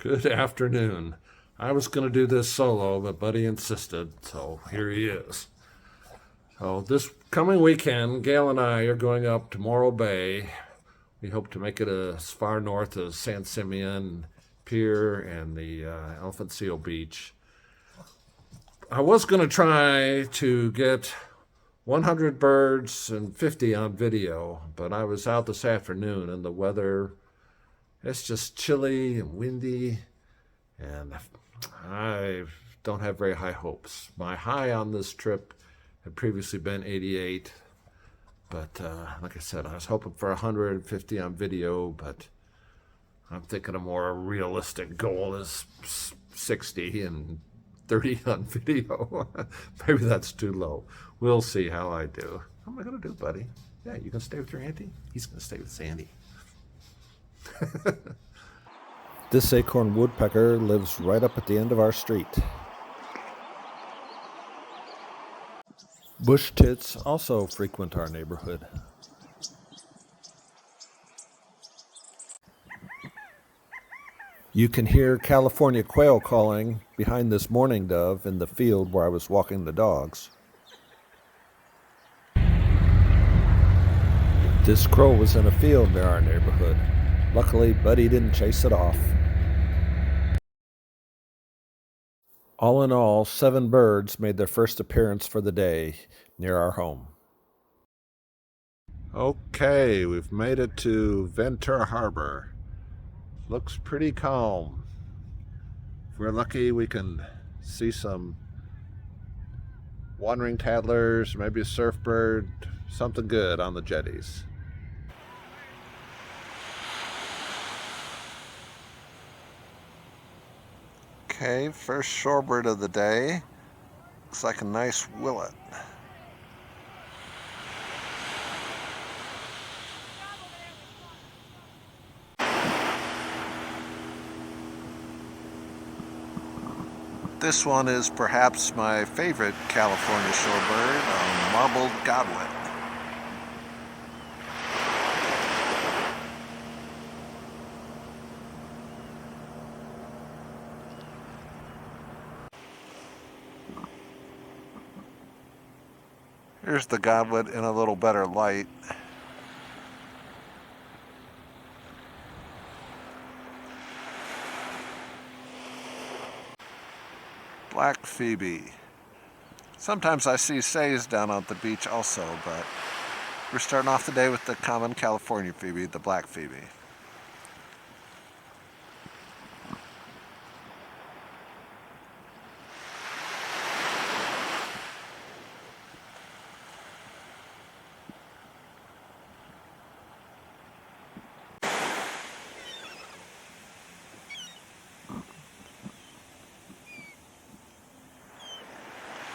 Good afternoon. I was going to do this solo, but Buddy insisted, so here he is. So, this coming weekend, Gail and I are going up to Morro Bay. We hope to make it as far north as San Simeon Pier and the Elephant Seal Beach. I was going to try to get 100 birds and 50 on video, but I was out this afternoon and the weather, it's just chilly and windy, and I don't have very high hopes. My high on this trip had previously been 88, but like I said, I was hoping for 150 on video, but I'm thinking a more realistic goal is 60 and 30 on video. Maybe that's too low. We'll see how I do. What am I going to do, buddy? Yeah, you going to stay with your auntie? He's going to stay with Sandy. This acorn woodpecker lives right up at the end of our street. Bush tits also frequent our neighborhood. You can hear California quail calling behind this mourning dove in the field where I was walking the dogs. This crow was in a field near our neighborhood. Luckily, Buddy didn't chase it off. All in all, 7 birds made their first appearance for the day near our home. Okay, we've made it to Ventura Harbor. Looks pretty calm. If we're lucky, we can see some wandering tattlers, maybe a surfbird, something good on the jetties. Okay, first shorebird of the day. Looks like a nice willet. This one is perhaps my favorite California shorebird, a marbled godwit. Here's the godwit in a little better light. Black phoebe. Sometimes I see says down at the beach also, but we're starting off the day with the common California phoebe, the black phoebe.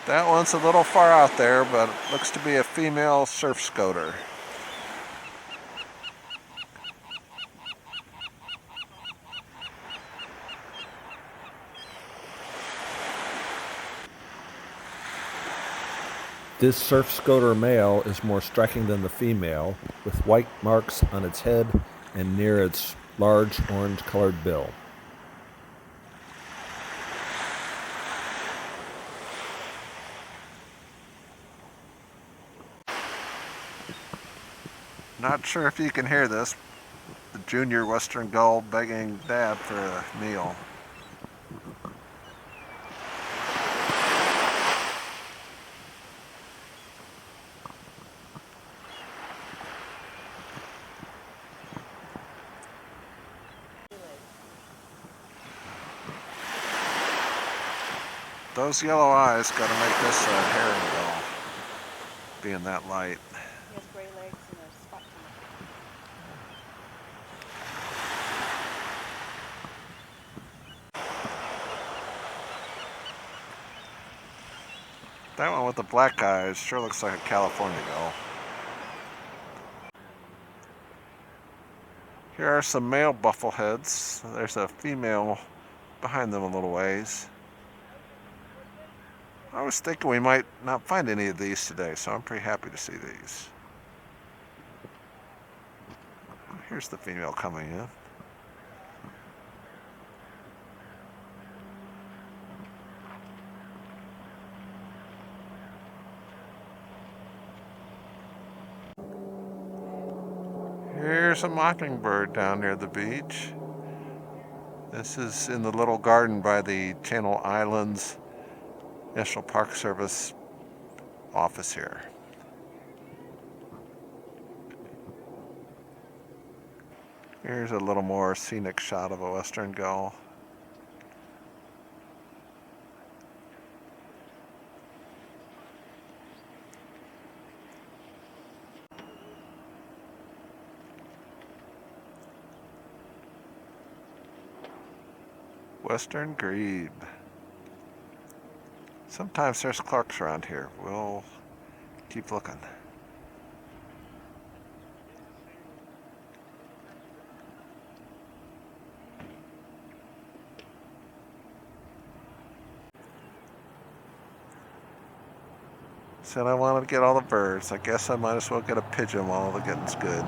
That one's a little far out there, but it looks to be a female surf scoter. This surf scoter male is more striking than the female, with white marks on its head and near its large orange-colored bill. Not sure if you can hear this, the junior western gull begging Dad for a meal. Those yellow eyes gotta make this a herring gull, being that light. He has gray legs and a spot That one with the black eyes sure looks like a California gull. Here are some male buffleheads. There's a female behind them a little ways. I was thinking we might not find any of these today, so I'm pretty happy to see these. Here's the female coming in. Here's a mockingbird down near the beach. This is in the little garden by the Channel Islands National Park Service office here. Here's a little more scenic shot of a western gull. Western grebe. Sometimes there's Clarks around here. We'll keep looking. Said I wanted to get all the birds. I guess I might as well get a pigeon while all the getting's good.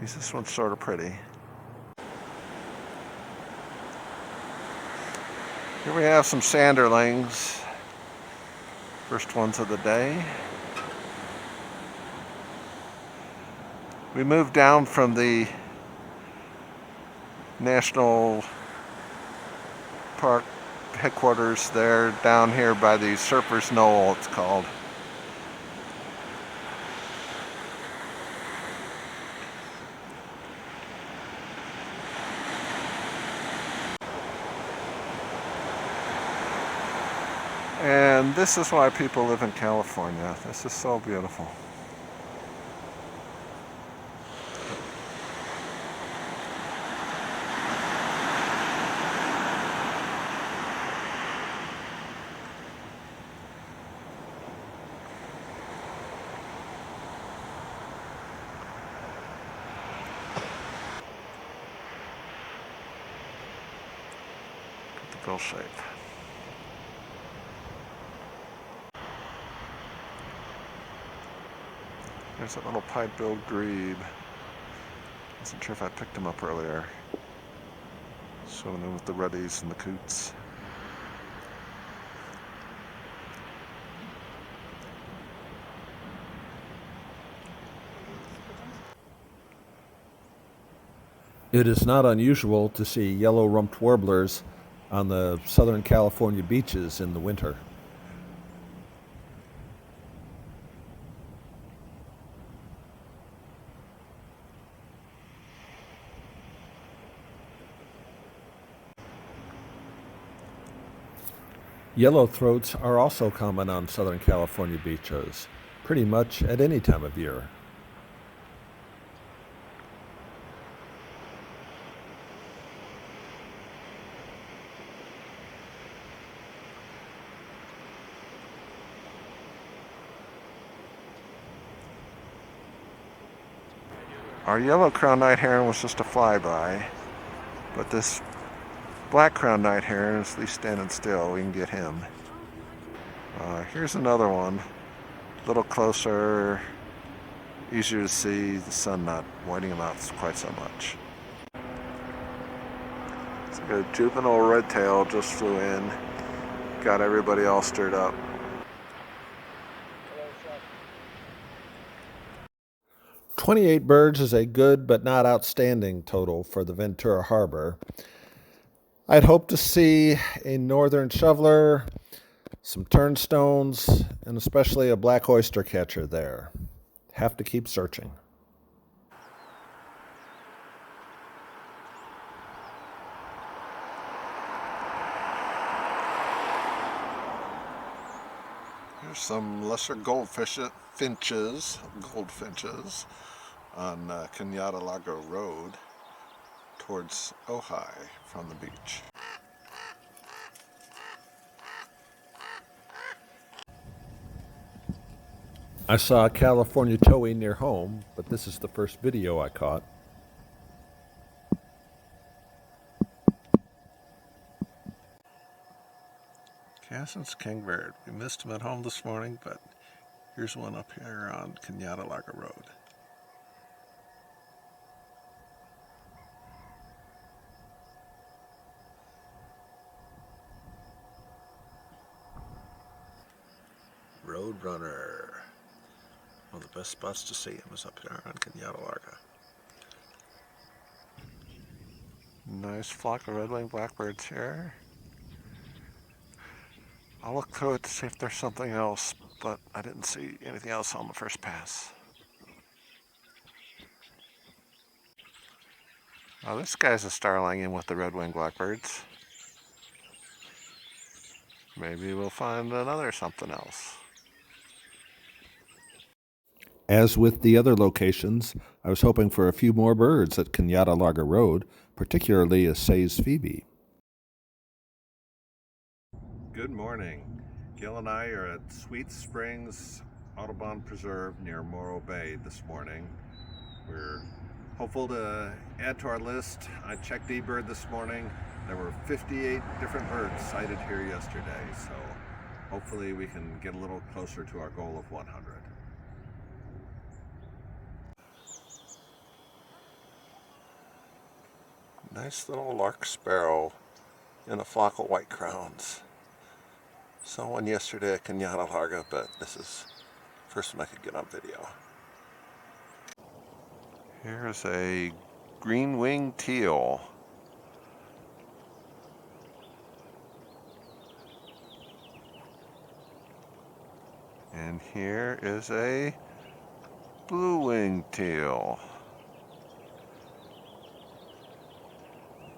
This one's sort of pretty. Here we have some sanderlings. First ones of the day. We moved down from the National Park headquarters there down here by the Surfers Knoll, it's called. And this is why people live in California. This is so beautiful. The bill shape. There's that little pipe-billed grebe. Wasn't sure if I picked him up earlier. Swimming in with the ruddies and the coots. It is not unusual to see yellow-rumped warblers on the Southern California beaches in the winter. Yellowthroats are also common on Southern California beaches, pretty much at any time of year. Our yellow-crowned night heron was just a flyby, but this black-crowned night heron is at least standing still. We can get him. Here's another one. A little closer, easier to see, the sun not whiting him out quite so much. It's like a juvenile red-tail just flew in, got everybody all stirred up. 28 birds is a good but not outstanding total for the Ventura Harbor. I'd hope to see a northern shoveler, some turnstones, and especially a black oyster catcher there. Have to keep searching. Here's some lesser goldfinches on Cañada Larga Road towards Ojai from the beach. I saw a California towhee near home, but this is the first video I caught. Cassin's kingbird. We missed him at home this morning, but here's one up here on Cañada Larga Road. Roadrunner. One of the best spots to see him is up here on Cañada Larga. Nice flock of red-winged blackbirds here. I'll look through it to see if there's something else, but I didn't see anything else on the first pass. Oh, this guy's a starling in with the red-winged blackbirds. Maybe we'll find another something else. As with the other locations, I was hoping for a few more birds at Cañada Larga Road, particularly a Say's phoebe. Good morning. Gail and I are at Sweet Springs Audubon Preserve near Morro Bay this morning. We're hopeful to add to our list. I checked eBird this morning. There were 58 different birds sighted here yesterday, so hopefully we can get a little closer to our goal of 100. Nice little lark sparrow in a flock of white crowns. Saw one yesterday at Cañada Larga, but this is the first one I could get on video. Here's a green-winged teal. And here is a blue-winged teal.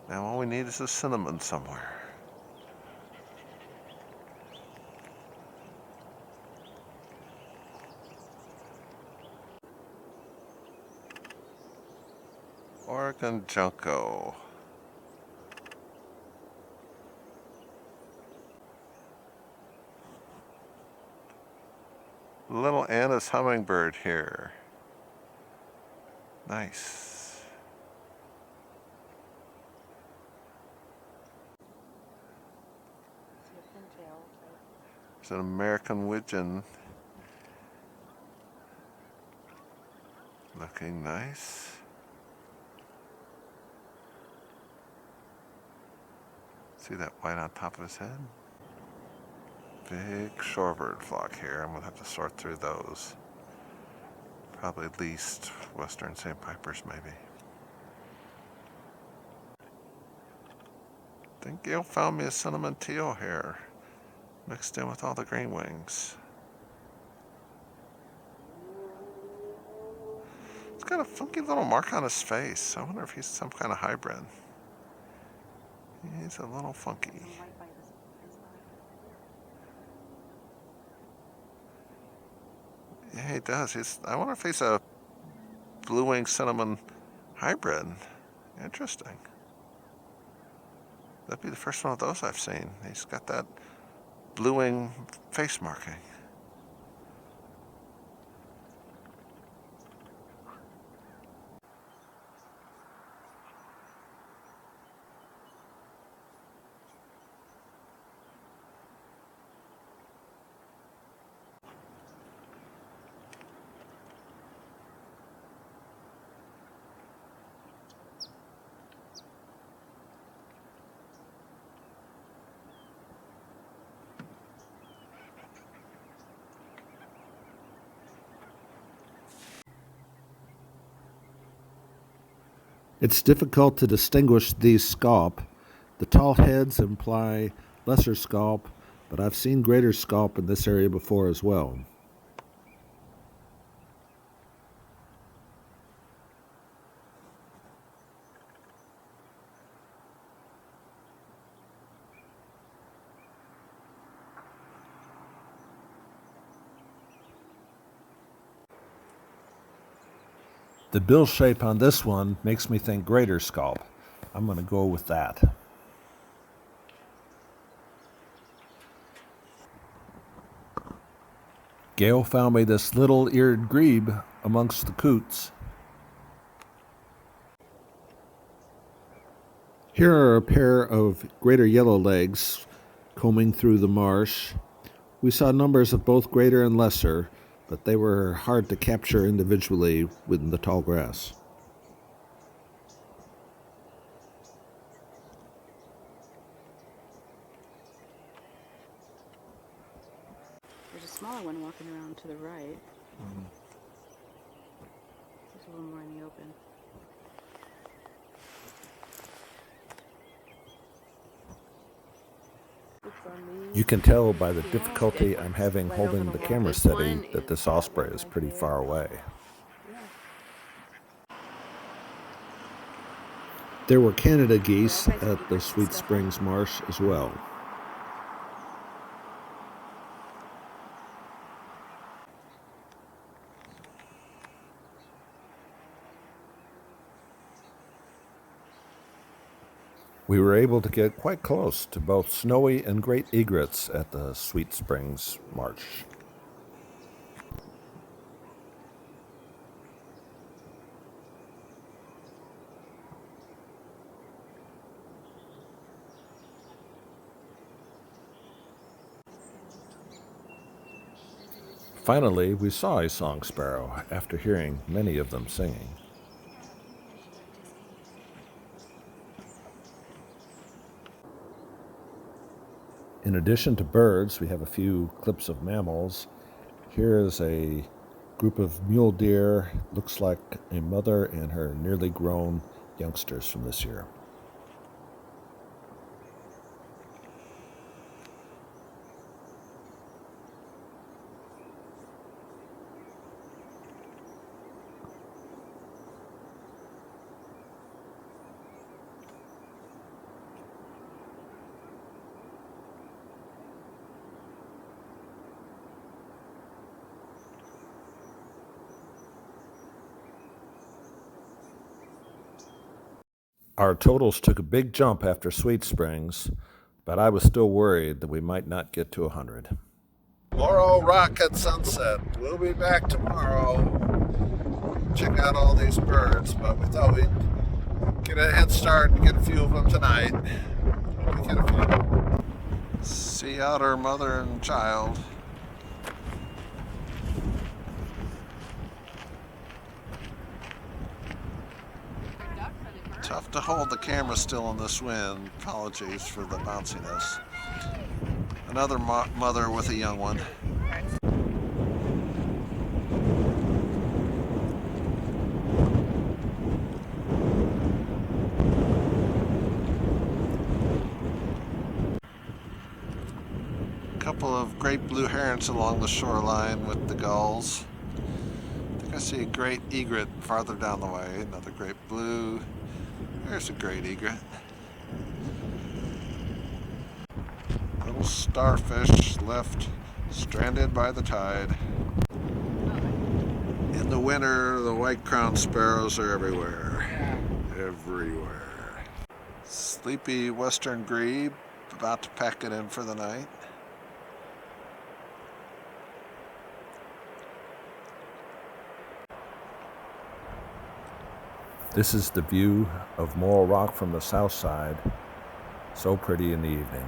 Now all we need is a cinnamon somewhere. Oregon junco. Little Anna's hummingbird here. Nice. See a pintail type. It's an American widgeon. Looking nice. See that white on top of his head? Big shorebird flock here. I'm gonna have to sort through those. Probably at least Western St. Pipers, maybe. I think Gail found me a cinnamon teal here, mixed in with all the green wings. It's got a funky little mark on his face. I wonder if he's some kind of hybrid. He's a little funky. Right by his eye. Yeah, he does. I wonder if he's a blue-winged cinnamon hybrid. Interesting. That'd be the first one of those I've seen. He's got that blue-wing face marking. It's difficult to distinguish these scaup. The tall heads imply lesser scaup, but I've seen greater scaup in this area before as well. The bill shape on this one makes me think greater scaup. I'm going to go with that. Gail found me this little-eared grebe amongst the coots. Here are a pair of greater yellowlegs combing through the marsh. We saw numbers of both greater and lesser, but they were hard to capture individually within the tall grass. There's a smaller one walking around to the right. little more in the open. You can tell by the difficulty I'm having holding the camera steady that this osprey is pretty far away. There were Canada geese at the Sweet Springs Marsh as well. We were able to get quite close to both snowy and great egrets at the Sweet Springs Marsh. Finally, we saw a song sparrow after hearing many of them singing. In addition to birds, we have a few clips of mammals. Here is a group of mule deer. Looks like a mother and her nearly grown youngsters from this year. Our totals took a big jump after Sweet Springs, but I was still worried that we might not get to 100. Morro Rock at sunset. We'll be back tomorrow. Check out all these birds, but we thought we'd get a head start and get a few of them tonight. Hope we get a few. See otter mother and child. Tough to hold the camera still in this wind. Apologies for the bounciness. Another mother with a young one. A couple of great blue herons along the shoreline with the gulls. I think I see a great egret farther down the way. Another great blue. There's a great egret. Little starfish left stranded by the tide. In the winter, the white-crowned sparrows are everywhere. Everywhere. Sleepy western grebe, about to pack it in for the night. This is the view of Morro Rock from the south side. So pretty in the evening.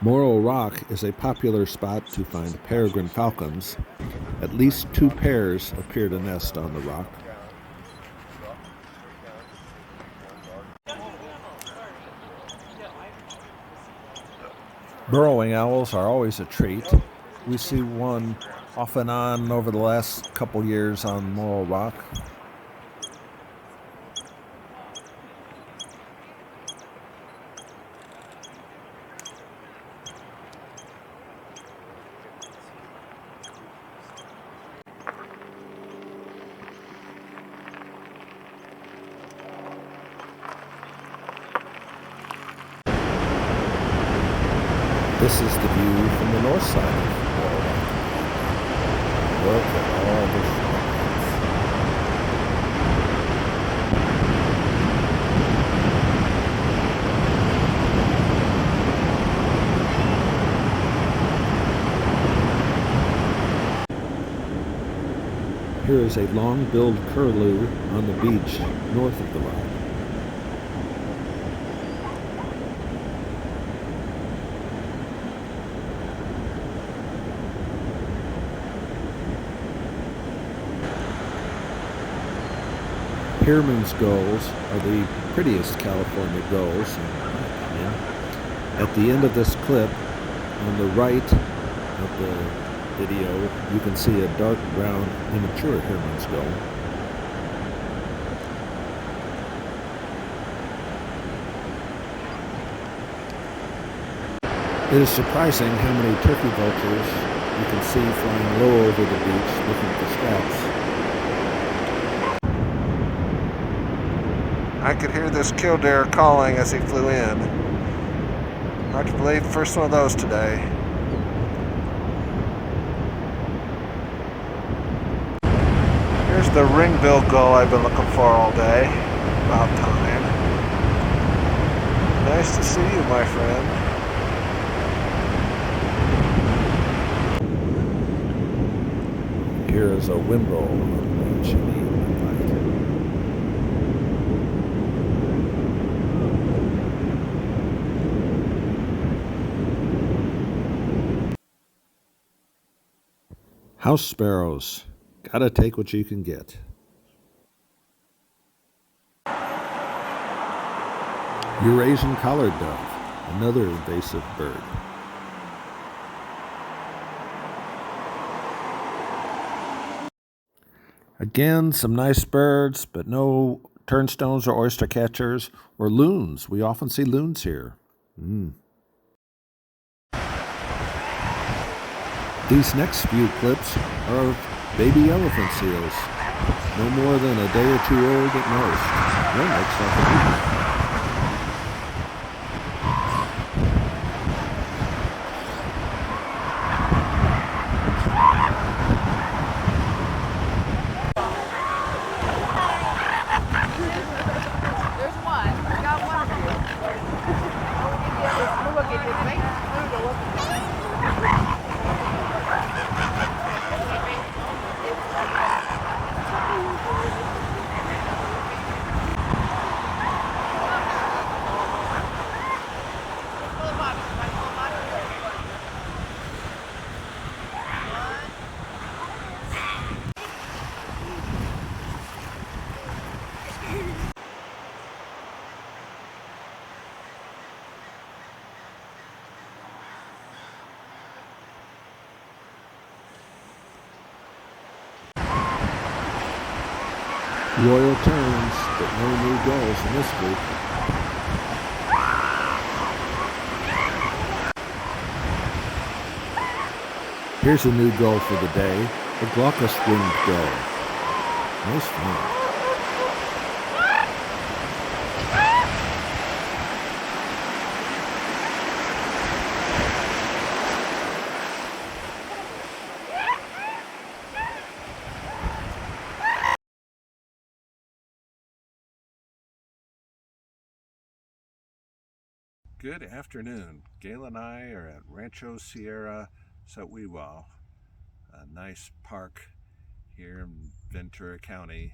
Morro Rock is a popular spot to find peregrine falcons. At least 2 pairs appear to nest on the rock. Burrowing owls are always a treat. We see one off and on over the last couple years on Morro Rock. This is the view from the north side of Morro Rock. Look at all the Here is a long-billed curlew on the beach north of the rock. Heermann's gulls are the prettiest California gulls, in my opinion. At the end of this clip, on the right of the video, you can see a dark brown immature Heermann's gull. It is surprising how many turkey vultures you can see flying low over the beach looking at the scraps. I could hear this killdeer calling as he flew in. Hard to believe, first one of those today. Here's the ring-billed gull I've been looking for all day. About time. Nice to see you, my friend. Here is a whimbrel on the chimney. House sparrows. Gotta take what you can get. Eurasian collared dove, another invasive bird. Again, some nice birds, but no turnstones or oyster catchers or loons. We often see loons here. These next few clips are of baby elephant seals, no more than a day or two old at most. One looks like a baby. There's one. We got one of you. We'll look at you. We'll look at you. Royal terns, but no new gulls in this group. Here's a new gull for the day, a glaucous-winged gull. Nice fun. Good afternoon. Gail and I are at Rancho Sierra Sotwiwa, a nice park here in Ventura County.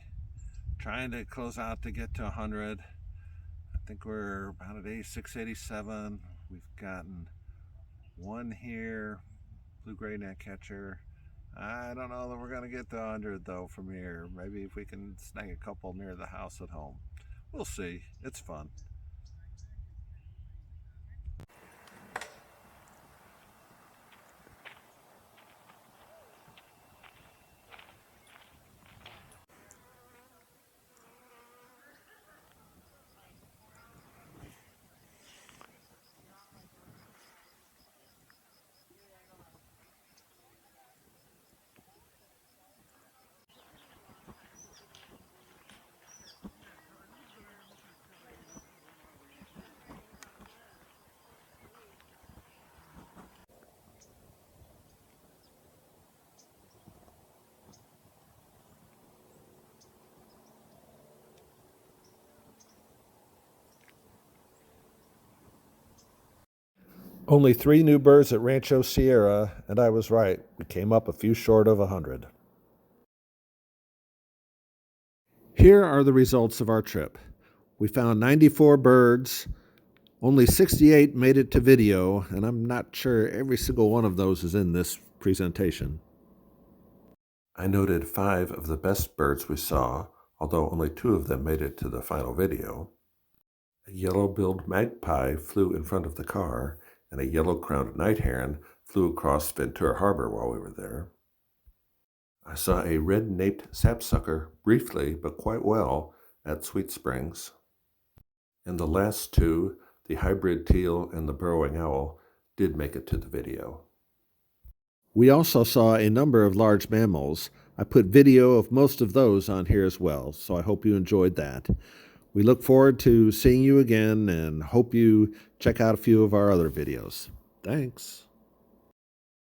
Trying to close out to get to 100. I think we're about at day 687. We've gotten one here, blue-gray gnatcatcher. I don't know that we're going to get to 100 though from here. Maybe if we can snag a couple near the house at home. We'll see. It's fun. Only 3 new birds at Rancho Sierra, and I was right. We came up a few short of 100. here are the results of our trip. We found 94 birds. Only 68 made it to video, and I'm not sure every single one of those is in this presentation. I noted 5 of the best birds we saw, although only 2 of them made it to the final video. A yellow-billed magpie flew in front of the car, and a yellow-crowned night heron flew across Ventura Harbor while we were there. I saw a red-naped sapsucker briefly but quite well at Sweet Springs. And the last 2, the hybrid teal and the burrowing owl, did make it to the video. We also saw a number of large mammals. I put video of most of those on here as well, so I hope you enjoyed that. We look forward to seeing you again and hope you check out a few of our other videos. Thanks.